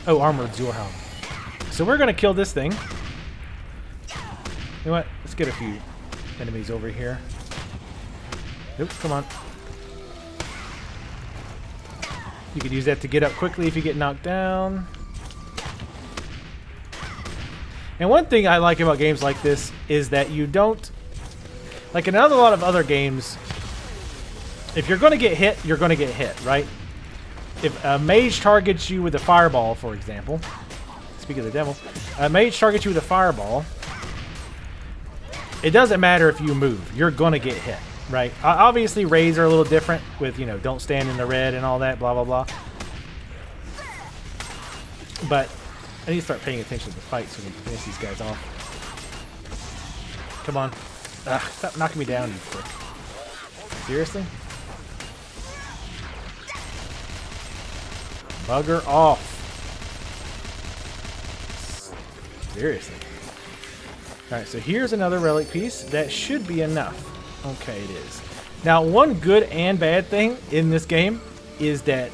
Oh, armored Zorhelm. So we're going to kill this thing. You know what? Let's get a few enemies over here. Nope, come on. You could use that to get up quickly if you get knocked down. And one thing I like about games like this is that you don't... Like in a lot of other games, if you're going to get hit, you're going to get hit, right? If a mage targets you with a fireball, for example... Speaking of the devil, a mage targets you with a fireball. It doesn't matter if you move. You're going to get hit, right? Obviously, raids are a little different with, you know, don't stand in the red and all that, blah, blah, blah. But I need to start paying attention to the fight so we can finish these guys off. Come on. Stop knocking me down, you prick. Seriously? Bugger off. Seriously. Alright, so here's another relic piece. That should be enough. Okay, it is. Now, one good and bad thing in this game is that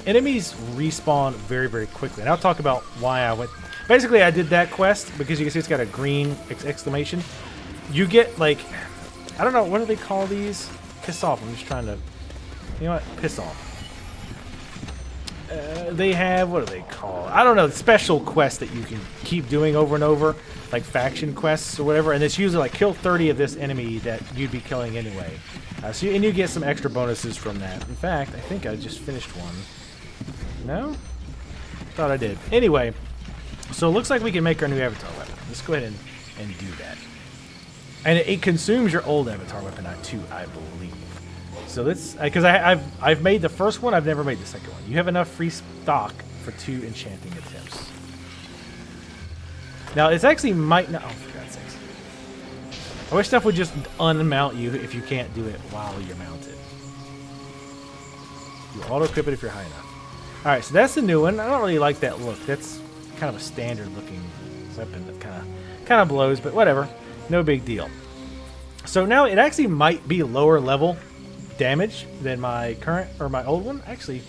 enemies respawn very, very quickly. And I'll talk about why I went... Basically, I did that quest because you can see it's got a green exclamation. You get, like... I don't know, what do they call these? Piss off. I'm just trying to... You know what? Piss off. They have, what do they call it? I don't know, special quests that you can keep doing over and over, like faction quests or whatever, and it's usually like kill 30 of this enemy that you'd be killing anyway. And you get some extra bonuses from that. In fact, I think I just finished one. No? Thought I did. Anyway, so it looks like we can make our new avatar weapon. Let's go ahead and do that. And it consumes your old avatar weapon too, I believe. So let's, because I've made the first one, I've never made the second one. You have enough free stock for 2 enchanting attempts. Now, it's actually might not, oh, for God's sakes. I wish stuff would just unmount you if you can't do it while you're mounted. You auto-equip it if you're high enough. Alright, so that's the new one. I don't really like that look. That's kind of a standard looking weapon that kind of blows, but whatever. No big deal. So now it actually might be lower level damage than my current or my old one. Actually,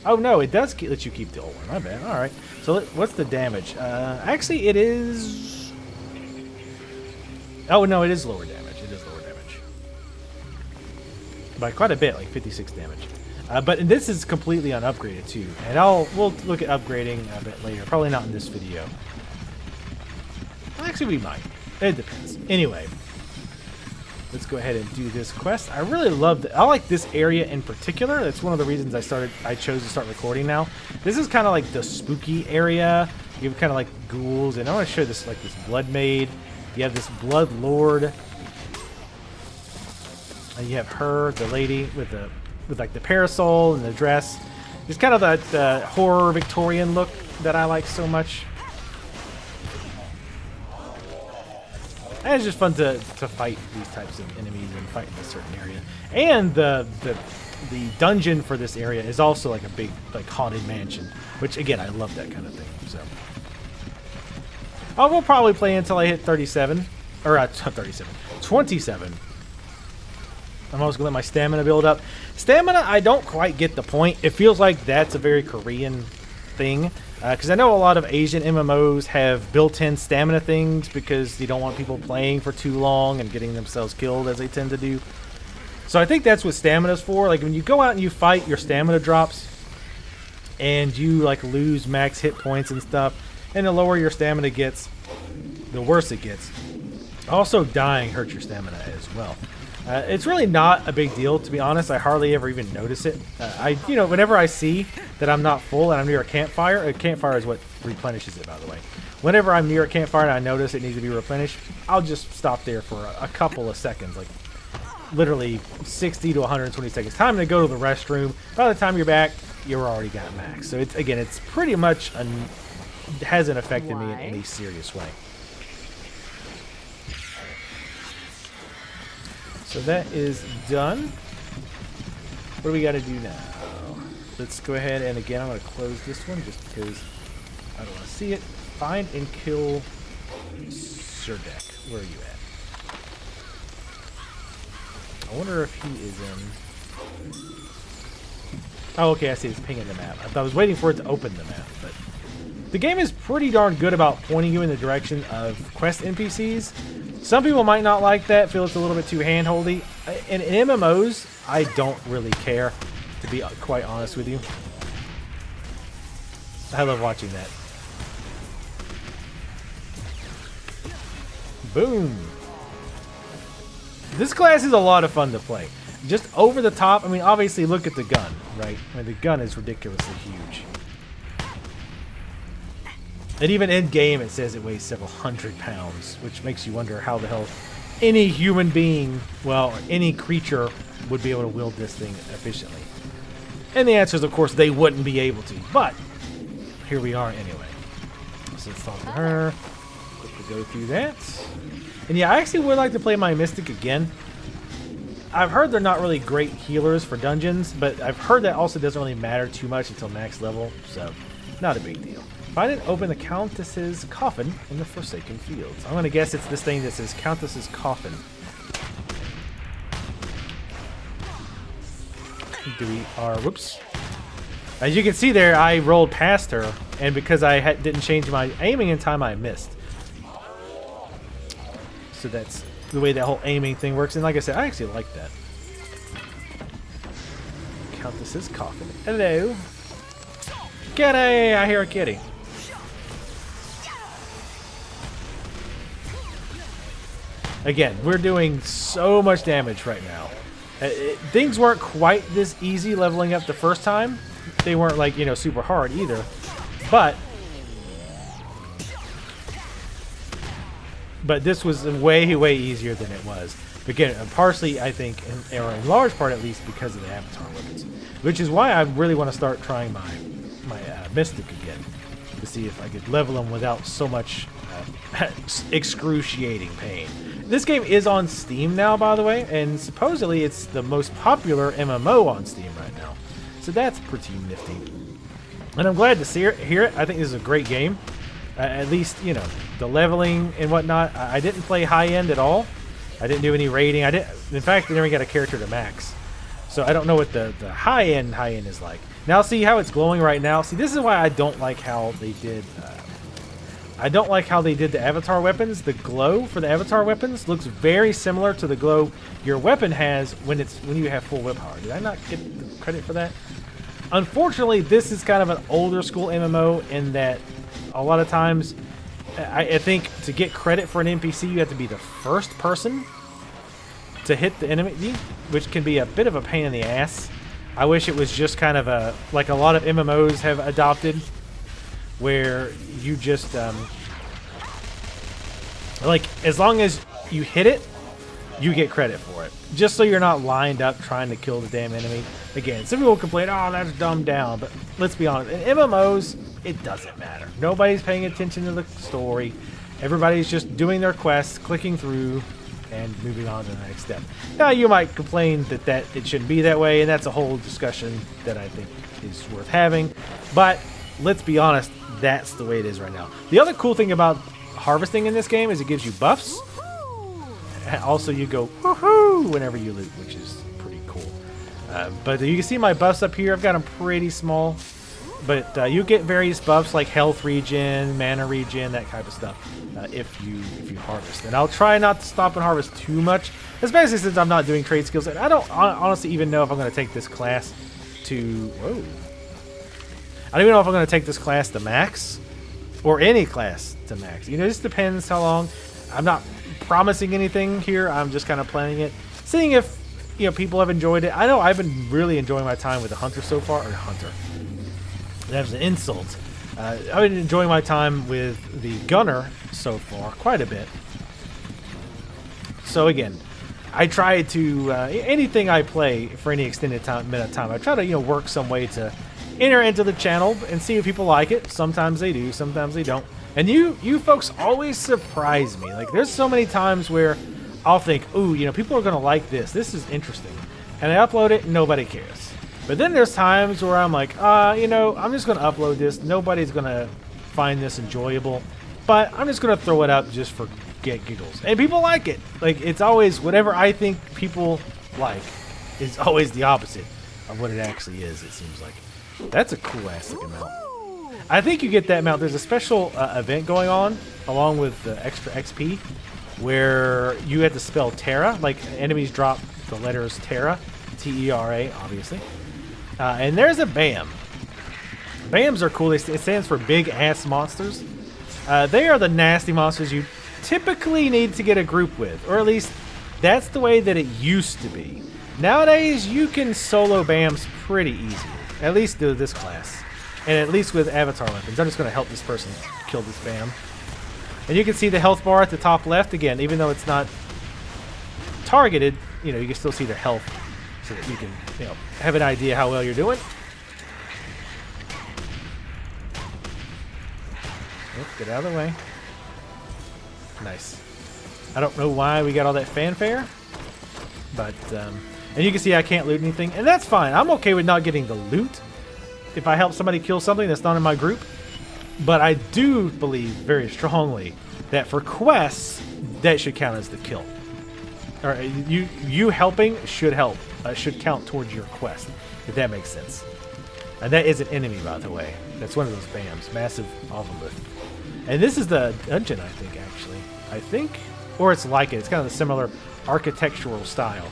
oh no, it does let you keep the old one. My bad. All right. So what's the damage? Actually, it is. Oh no, it is lower damage. It is lower damage by quite a bit, like 56 damage. But this is completely unupgraded too, and we'll look at upgrading a bit later. Probably not in this video. Actually, we might. It depends. Anyway. Let's go ahead and do this quest. I really love I like this area in particular. That's one of the reasons I chose to start recording now. This is kind of like the spooky area. You have kind of like ghouls, and I want to show this like this blood maid. You have this blood lord, and you have her, the lady with like the parasol and the dress. It's kind of that horror Victorian look that I like so much. And it's just fun to fight these types of enemies and fight in a certain area. And the dungeon for this area is also like a big like haunted mansion, which again I love that kind of thing. So we'll probably play until I hit 37 or 27. I'm always gonna let my stamina build up. Stamina, I don't quite get the point. It feels like that's a very Korean thing. Because I know a lot of Asian MMOs have built-in stamina things because you don't want people playing for too long and getting themselves killed as they tend to do. So I think that's what stamina's for. Like when you go out and you fight, your stamina drops and you like lose max hit points and stuff. And the lower your stamina gets, the worse it gets. Also, dying hurts your stamina as well. It's really not a big deal, to be honest. I hardly ever even notice it. Whenever I see that I'm not full and I'm near a campfire is what replenishes it, by the way. Whenever I'm near a campfire and I notice it needs to be replenished, I'll just stop there for a couple of seconds, like literally 60 to 120 seconds. Time to go to the restroom. By the time you're back, you're already got max. So it's pretty much hasn't affected me in any serious way. So that is done. What do we got to do now? Let's go ahead and again, I'm going to close this one just because I don't want to see it. Find and kill Serdek. Where are you at? I wonder if he is in... Oh, okay, I see it's pinging the map. I was waiting for it to open the map, but the game is pretty darn good about pointing you in the direction of quest NPCs. Some people might not like that, feel it's a little bit too hand-holdy. In MMOs, I don't really care, to be quite honest with you. I love watching that. Boom. This class is a lot of fun to play. Just over the top. I mean, obviously, look at the gun, right? I mean, the gun is ridiculously huge. And even in game, it says it weighs several hundred pounds, which makes you wonder how the hell any human being, well, any creature would be able to wield this thing efficiently. And the answer is, of course, they wouldn't be able to. But here we are anyway. So let's talk to her. Quickly go through that. And yeah, I actually would like to play my Mystic again. I've heard they're not really great healers for dungeons, but I've heard that also doesn't really matter too much until max level, so not a big deal. Find and open the Countess's coffin in the Forsaken Fields. I'm going to guess it's this thing that says Countess's coffin. Whoops. As you can see there, I rolled past her, and because I didn't change my aiming in time, I missed. So that's the way that whole aiming thing works, and like I said, I actually like that. Countess's coffin. Hello. Kitty! I hear a kitty. Again, we're doing so much damage right now. Things weren't quite this easy leveling up the first time. They weren't like, you know, super hard either. But this was way, way easier than it was. Again, partially, I think, or in large part at least, because of the avatar weapons. Which is why I really want to start trying my Mystic again. To see if I could level them without so much excruciating pain. This game is on Steam now, by the way, and supposedly it's the most popular MMO on Steam right now. So that's pretty nifty. And I'm glad to hear it. I think this is a great game. At least, you know, the leveling and whatnot. I didn't play high-end at all. I didn't do any raiding. In fact, I never got a character to max. So I don't know what the high-end is like. Now, see how it's glowing right now? See, this is why I don't like how they did... I don't like how they did the avatar weapons. The glow for the avatar weapons looks very similar to the glow your weapon has when you have full whip power. Did I not get the credit for that? Unfortunately, this is kind of an older school MMO in that a lot of times, I think to get credit for an NPC, you have to be the first person to hit the enemy, which can be a bit of a pain in the ass. I wish it was just kind of like a lot of MMOs have adopted, where you just like as long as you hit it, you get credit for it, just so you're not lined up trying to kill the damn enemy. Again, some people complain, oh, that's dumbed down, but let's be honest, in MMOs it doesn't matter. Nobody's paying attention to the story. Everybody's just doing their quests, clicking through, and moving on to the next step. Now, you might complain that it shouldn't be that way, and that's a whole discussion that I think is worth having, but let's be honest, that's the way it is right now. The other cool thing about harvesting in this game is it gives you buffs. Also, you go woohoo whenever you loot, which is pretty cool. But you can see my buffs up here. I've got them pretty small. But you get various buffs like health regen, mana regen, that type of stuff if you harvest. And I'll try not to stop and harvest too much, especially since I'm not doing trade skills. And I don't honestly even know if I'm going to take this class to... Whoa. I don't even know if I'm going to take this class to max, or any class to max. You know, it just depends how long. I'm not promising anything here. I'm just kind of planning it, seeing if people have enjoyed it. I know I've been really enjoying my time with the Hunter so far, or Hunter. That was an insult. I've been enjoying my time with the Gunner so far quite a bit. So again, I try to anything I play for any extended amount of time, I try to work some way to enter into the channel and see if people like it. Sometimes they do, sometimes they don't. And you folks always surprise me. Like, there's so many times where I'll think, ooh, people are gonna like this. This is interesting, and I upload it, and nobody cares. But then there's times where I'm like, I'm just gonna upload this. Nobody's gonna find this enjoyable, but I'm just gonna throw it up just for giggles, and people like it. Like, it's always whatever I think people like is always the opposite of what it actually is. It seems like. That's a cool ass looking mount. I think you get that amount. There's a special event going on along with the extra XP where you have to spell Tera. Like enemies drop the letters Tera, T-E-R-A, obviously. And there's a BAM. BAMs are cool. It stands for big ass monsters. They are the nasty monsters you typically need to get a group with, or at least that's the way that it used to be. Nowadays, you can solo BAMs pretty easy, at least do this class, and at least with avatar weapons. I'm just going to help this person kill this BAM. And you can see the health bar at the top left again, even though it's not targeted. You know, you can still see their health, so that you can, you know, have an idea how well you're doing. Oh, get out of the way. Nice. I don't know why we got all that fanfare, but and you can see I can't loot anything, and that's fine. I'm okay with not getting the loot if I help somebody kill something that's not in my group. But I do believe very strongly that for quests, that should count as the kill. All right, you helping should should count towards your quest, if that makes sense. And that is an enemy, by the way. That's one of those BAMs, massive obelisk. And this is the dungeon, I think, actually. I think, or it's like it. It's kind of a similar architectural style.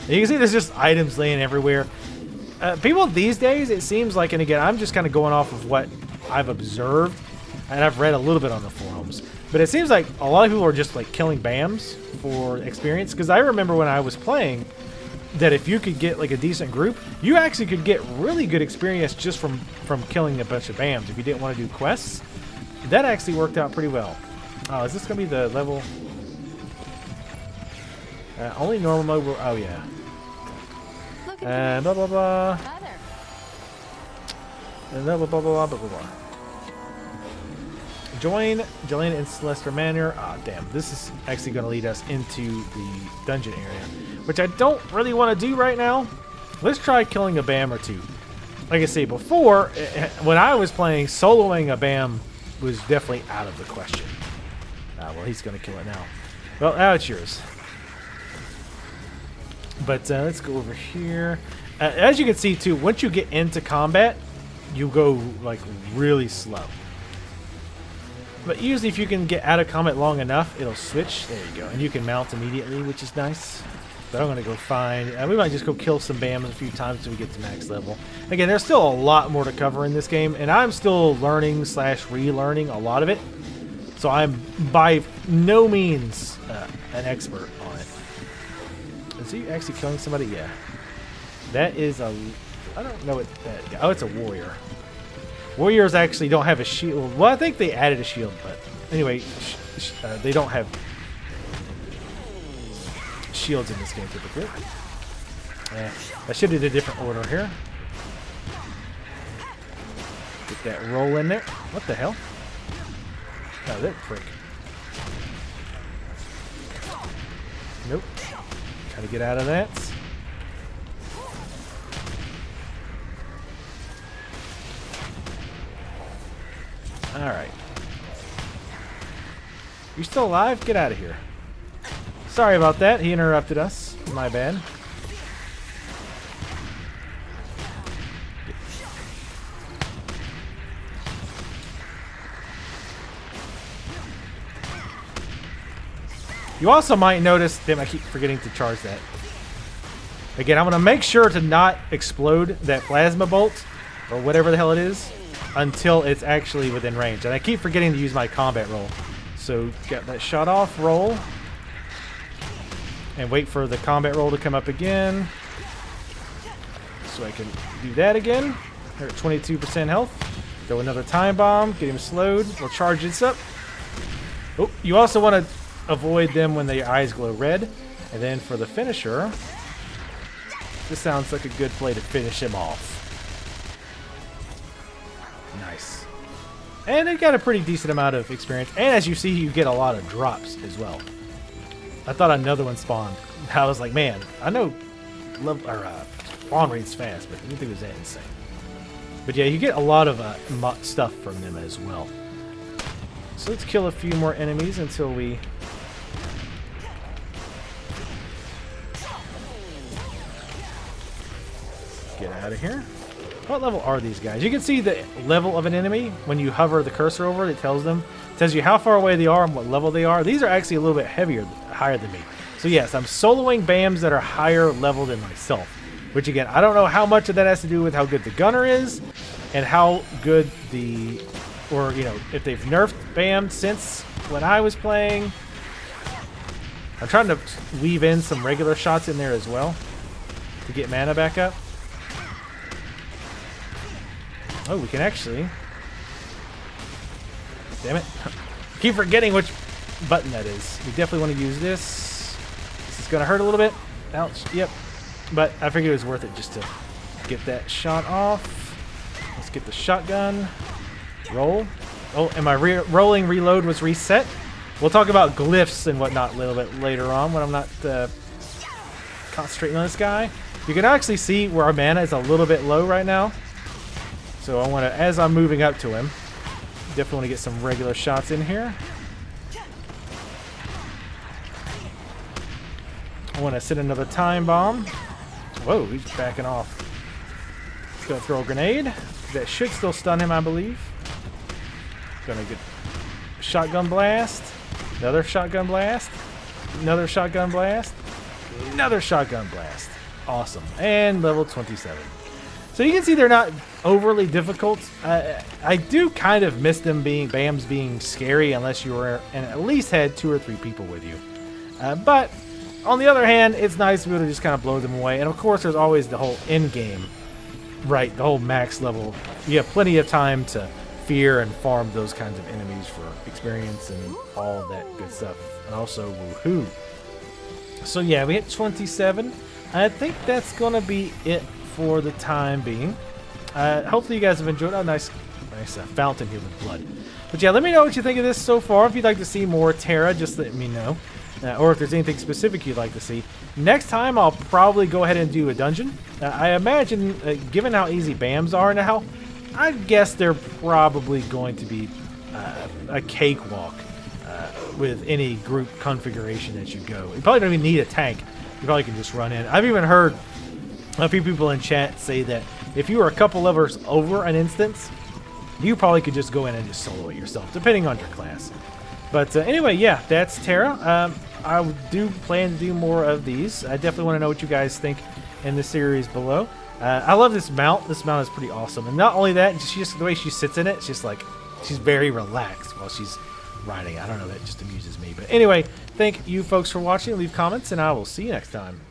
And you can see there's just items laying everywhere. People these days, it seems like, and again, I'm just kind of going off of what I've observed, and I've read a little bit on the forums, but it seems like a lot of people are just like killing BAMs for experience. Because I remember when I was playing, that if you could get like a decent group, you actually could get really good experience just from killing a bunch of BAMs if you didn't want to do quests. That actually worked out pretty well. Oh, is this gonna be the level? Only normal mode will, oh yeah. And blah blah blah. And blah blah blah blah blah blah. Join Jelena in Celestial Manor. Ah, damn. This is actually going to lead us into the dungeon area, which I don't really want to do right now. Let's try killing a BAM or two. Like I say before, when I was playing, soloing a BAM was definitely out of the question. Well, he's going to kill it now. Well, now it's yours. But let's go over here. As you can see, too, once you get into combat, you go, like, really slow. But usually if you can get out of combat long enough, it'll switch. There you go. And you can mount immediately, which is nice. But I'm going to go find... we might just go kill some BAMs a few times until we get to max level. Again, there's still a lot more to cover in this game, and I'm still learning / relearning a lot of it. So I'm by no means an expert on it. Is he actually killing somebody? Yeah. That is a... I don't know what that... Oh, it's a warrior. Warriors actually don't have a shield. Well, I think they added a shield, but anyway, they don't have shields in this game typically. I should have did a different order here. Get that roll in there. What the hell? Oh, that prick. Nope. Try to get out of that. Alright. You still alive? Get out of here. Sorry about that. He interrupted us. My bad. You also might notice, damn, I keep forgetting to charge that. Again, I'm going to make sure to not explode that plasma bolt, or whatever the hell it is, until it's actually within range. And I keep forgetting to use my combat roll. So get that shot off, roll. And wait for the combat roll to come up again. So I can do that again. They're at 22% health. Throw another time bomb, get him slowed. We'll charge this up. Oh, you also want to avoid them when their eyes glow red. And then for the finisher, this sounds like a good play to finish him off. Nice. And it got a pretty decent amount of experience. And as you see, you get a lot of drops as well. I thought another one spawned. I was like, man, I know spawn rate's fast, but I didn't think it was that insane. But yeah, you get a lot of stuff from them as well. So let's kill a few more enemies until we... get out of here. What level are these guys? You can see the level of an enemy when you hover the cursor over it. It tells you how far away they are and what level they are. These are actually a little bit higher than me. So yes, I'm soloing BAMs that are higher level than myself. Which again, I don't know how much of that has to do with how good the gunner is, and how good or you know, if they've nerfed BAM since when I was playing. I'm trying to weave in some regular shots in there as well to get mana back up. Oh, we can actually. Damn it. Keep forgetting which button that is. We definitely want to use this. This is going to hurt a little bit. Ouch. Yep. But I figured it was worth it just to get that shot off. Let's get the shotgun. Roll. Oh, and my rolling reload was reset. We'll talk about glyphs and whatnot a little bit later on when I'm not concentrating on this guy. You can actually see where our mana is a little bit low right now. So I want to, as I'm moving up to him, definitely want to get some regular shots in here. I want to set another time bomb. Whoa, he's backing off. He's going to throw a grenade. That should still stun him, I believe. Gonna get a shotgun blast. Another shotgun blast. Another shotgun blast. Another shotgun blast. Awesome. And level 27. So you can see they're not overly difficult. I do kind of miss them BAMs being scary unless you were and at least had 2 or 3 people with you. But on the other hand, it's nice to be able to just kind of blow them away. And of course, there's always the whole end game, right? The whole max level. You have plenty of time to fear and farm those kinds of enemies for experience and all that good stuff. And also, woohoo! So yeah, we hit 27. I think that's gonna be it for the time being. Hopefully you guys have enjoyed. Oh, nice fountain here with blood. But yeah, let me know what you think of this so far. If you'd like to see more Tera, just let me know. Or if there's anything specific you'd like to see. Next time, I'll probably go ahead and do a dungeon. I imagine, given how easy BAMs are now, I guess they're probably going to be a cakewalk with any group configuration that you go. You probably don't even need a tank. You probably can just run in. I've even heard a few people in chat say that if you were a couple levels over an instance, you probably could just go in and just solo it yourself, depending on your class. But anyway, yeah, that's Tera. I do plan to do more of these. I definitely want to know what you guys think in the series below. I love this mount. This mount is pretty awesome. And not only that, just the way she sits in it, it's just like, she's very relaxed while she's riding. I don't know, that just amuses me. But anyway, thank you folks for watching. Leave comments, and I will see you next time.